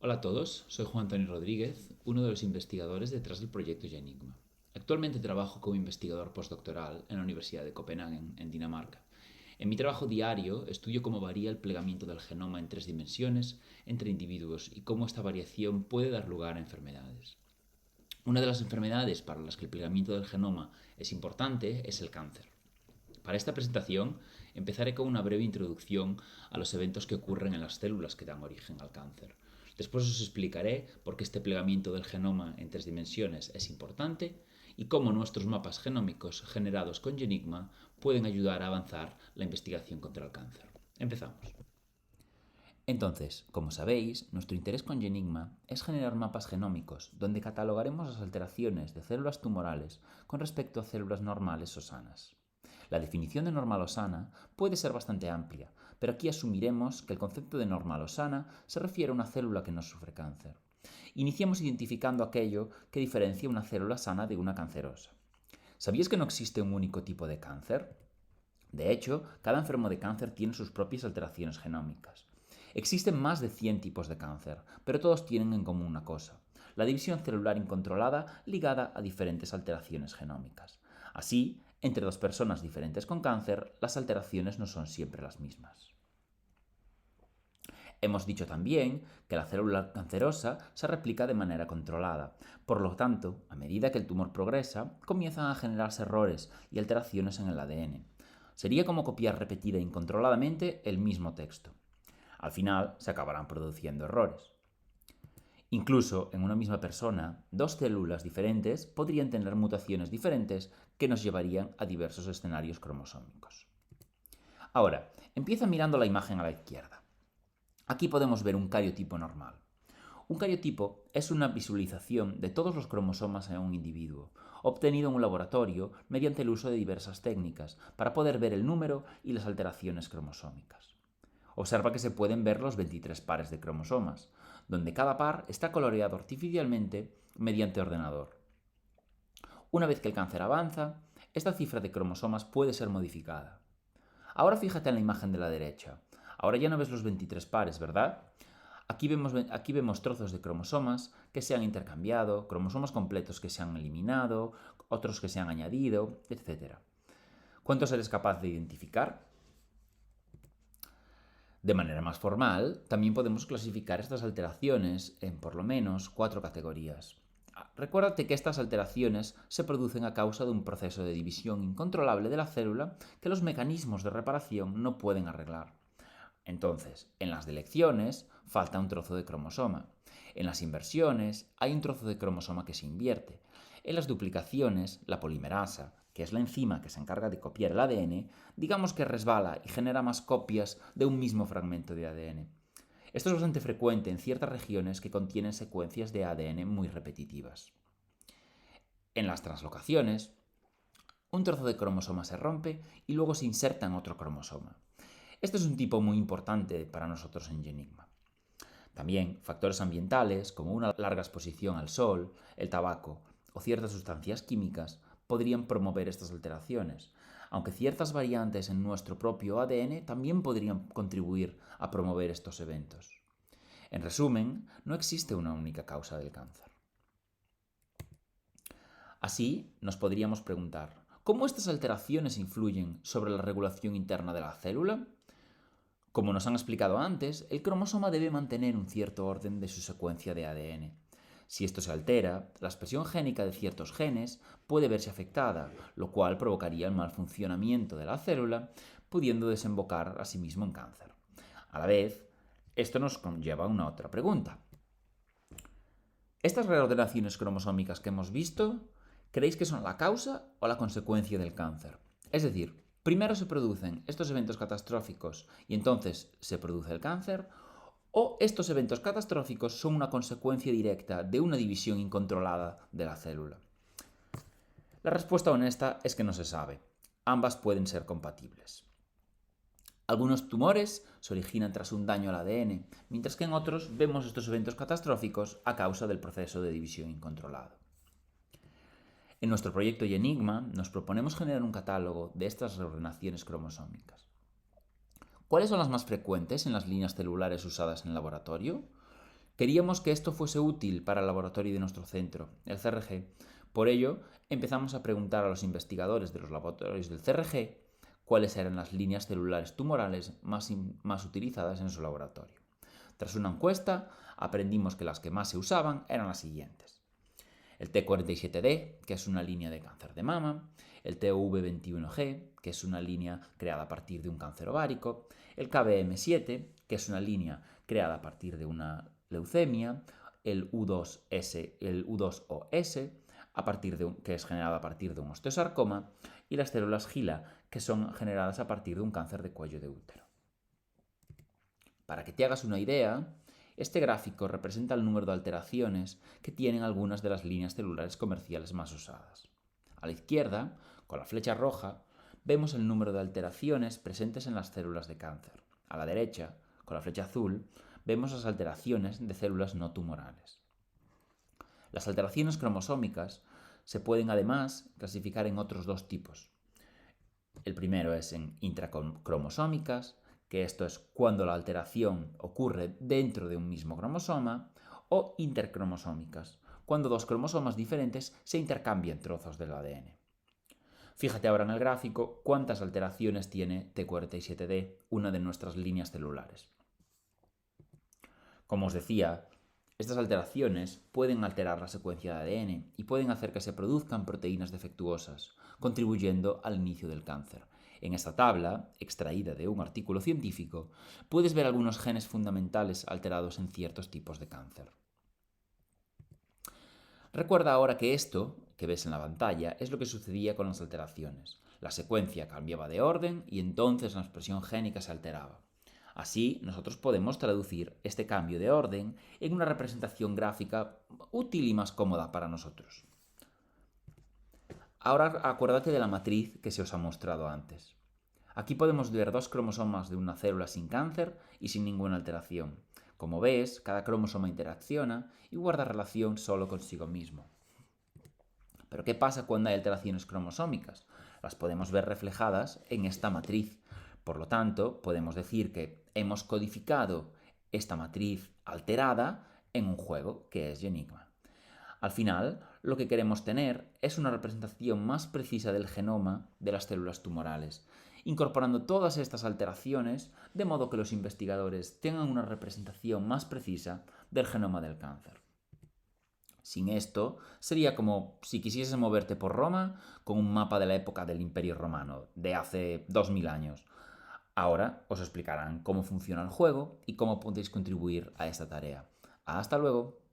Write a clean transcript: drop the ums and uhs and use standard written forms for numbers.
Hola a todos, soy Juan Antonio Rodríguez, uno de los investigadores detrás del proyecto Genigma. Actualmente trabajo como investigador postdoctoral en la Universidad de Copenhague, en Dinamarca. En mi trabajo diario estudio cómo varía el plegamiento del genoma en 3 dimensiones entre individuos y cómo esta variación puede dar lugar a enfermedades. Una de las enfermedades para las que el plegamiento del genoma es importante es el cáncer. Para esta presentación empezaré con una breve introducción a los eventos que ocurren en las células que dan origen al cáncer. Después os explicaré por qué este plegamiento del genoma en 3 dimensiones es importante y cómo nuestros mapas genómicos generados con Genigma pueden ayudar a avanzar la investigación contra el cáncer. Empezamos. Entonces, como sabéis, nuestro interés con Genigma es generar mapas genómicos donde catalogaremos las alteraciones de células tumorales con respecto a células normales o sanas. La definición de normal o sana puede ser bastante amplia, pero aquí asumiremos que el concepto de normal o sana se refiere a una célula que no sufre cáncer. Iniciamos identificando aquello que diferencia una célula sana de una cancerosa. ¿Sabías que no existe un único tipo de cáncer? De hecho, cada enfermo de cáncer tiene sus propias alteraciones genómicas. Existen más de 100 tipos de cáncer, pero todos tienen en común una cosa: la división celular incontrolada ligada a diferentes alteraciones genómicas. Así, entre dos personas diferentes con cáncer, las alteraciones no son siempre las mismas. Hemos dicho también que la célula cancerosa se replica de manera controlada. Por lo tanto, a medida que el tumor progresa, comienzan a generarse errores y alteraciones en el ADN. Sería como copiar repetida e incontroladamente el mismo texto. Al final, se acabarán produciendo errores. Incluso en una misma persona, dos células diferentes podrían tener mutaciones diferentes que nos llevarían a diversos escenarios cromosómicos. Ahora, empieza mirando la imagen a la izquierda. Aquí podemos ver un cariotipo normal. Un cariotipo es una visualización de todos los cromosomas en un individuo, obtenido en un laboratorio mediante el uso de diversas técnicas para poder ver el número y las alteraciones cromosómicas. Observa que se pueden ver los 23 pares de cromosomas, donde cada par está coloreado artificialmente mediante ordenador. Una vez que el cáncer avanza, esta cifra de cromosomas puede ser modificada. Ahora fíjate en la imagen de la derecha. Ahora ya no ves los 23 pares, ¿verdad? Aquí vemos trozos de cromosomas que se han intercambiado, cromosomas completos que se han eliminado, otros que se han añadido, etc. ¿Cuántos eres capaz de identificar? De manera más formal, también podemos clasificar estas alteraciones en por lo menos 4 categorías. Recuérdate que estas alteraciones se producen a causa de un proceso de división incontrolable de la célula que los mecanismos de reparación no pueden arreglar. Entonces, en las delecciones falta un trozo de cromosoma. En las inversiones hay un trozo de cromosoma que se invierte. En las duplicaciones, la polimerasa, que es la enzima que se encarga de copiar el ADN, digamos que resbala y genera más copias de un mismo fragmento de ADN. Esto es bastante frecuente en ciertas regiones que contienen secuencias de ADN muy repetitivas. En las translocaciones, un trozo de cromosoma se rompe y luego se inserta en otro cromosoma. Este es un tipo muy importante para nosotros en Genigma. También factores ambientales como una larga exposición al sol, el tabaco o ciertas sustancias químicas podrían promover estas alteraciones, aunque ciertas variantes en nuestro propio ADN también podrían contribuir a promover estos eventos. En resumen, no existe una única causa del cáncer. Así, nos podríamos preguntar, ¿cómo estas alteraciones influyen sobre la regulación interna de la célula? Como nos han explicado antes, el cromosoma debe mantener un cierto orden de su secuencia de ADN. Si esto se altera, la expresión génica de ciertos genes puede verse afectada, lo cual provocaría el mal funcionamiento de la célula, pudiendo desembocar asimismo en cáncer. A la vez, esto nos conlleva a una otra pregunta. ¿Estas reordenaciones cromosómicas que hemos visto, creéis que son la causa o la consecuencia del cáncer? Es decir, primero se producen estos eventos catastróficos y entonces se produce el cáncer, o estos eventos catastróficos son una consecuencia directa de una división incontrolada de la célula. La respuesta honesta es que no se sabe. Ambas pueden ser compatibles. Algunos tumores se originan tras un daño al ADN, mientras que en otros vemos estos eventos catastróficos a causa del proceso de división incontrolado. En nuestro proyecto Genigma nos proponemos generar un catálogo de estas reordenaciones cromosómicas. ¿Cuáles son las más frecuentes en las líneas celulares usadas en el laboratorio? Queríamos que esto fuese útil para el laboratorio de nuestro centro, el CRG. Por ello, empezamos a preguntar a los investigadores de los laboratorios del CRG cuáles eran las líneas celulares tumorales más utilizadas en su laboratorio. Tras una encuesta, aprendimos que las que más se usaban eran las siguientes: el T47D, que es una línea de cáncer de mama; el TUV21G, que es una línea creada a partir de un cáncer ovárico; el KBM7, que es una línea creada a partir de una leucemia; el U2S, el U2OS, que es generado a partir de un osteosarcoma; y las células GILA, que son generadas a partir de un cáncer de cuello de útero. Para que te hagas una idea, este gráfico representa el número de alteraciones que tienen algunas de las líneas celulares comerciales más usadas. A la izquierda, con la flecha roja, vemos el número de alteraciones presentes en las células de cáncer. A la derecha, con la flecha azul, vemos las alteraciones de células no tumorales. Las alteraciones cromosómicas se pueden además clasificar en otros dos tipos. El primero es en intracromosómicas, que esto es cuando la alteración ocurre dentro de un mismo cromosoma, o intercromosómicas, cuando dos cromosomas diferentes se intercambian trozos del ADN. Fíjate ahora en el gráfico cuántas alteraciones tiene T47D, una de nuestras líneas celulares. Como os decía, estas alteraciones pueden alterar la secuencia de ADN y pueden hacer que se produzcan proteínas defectuosas, contribuyendo al inicio del cáncer. En esta tabla, extraída de un artículo científico, puedes ver algunos genes fundamentales alterados en ciertos tipos de cáncer. Recuerda ahora que esto, que ves en la pantalla, es lo que sucedía con las alteraciones. La secuencia cambiaba de orden y entonces la expresión génica se alteraba. Así, nosotros podemos traducir este cambio de orden en una representación gráfica útil y más cómoda para nosotros. Ahora acuérdate de la matriz que se os ha mostrado antes. Aquí podemos ver dos cromosomas de una célula sin cáncer y sin ninguna alteración. Como ves, cada cromosoma interacciona y guarda relación solo consigo mismo. Pero ¿qué pasa cuando hay alteraciones cromosómicas? Las podemos ver reflejadas en esta matriz. Por lo tanto, podemos decir que hemos codificado esta matriz alterada en un juego que es Yenigma. Al final, lo que queremos tener es una representación más precisa del genoma de las células tumorales, incorporando todas estas alteraciones de modo que los investigadores tengan una representación más precisa del genoma del cáncer. Sin esto, sería como si quisieses moverte por Roma con un mapa de la época del Imperio Romano, de hace 2000 años. Ahora os explicarán cómo funciona el juego y cómo podéis contribuir a esta tarea. ¡Hasta luego!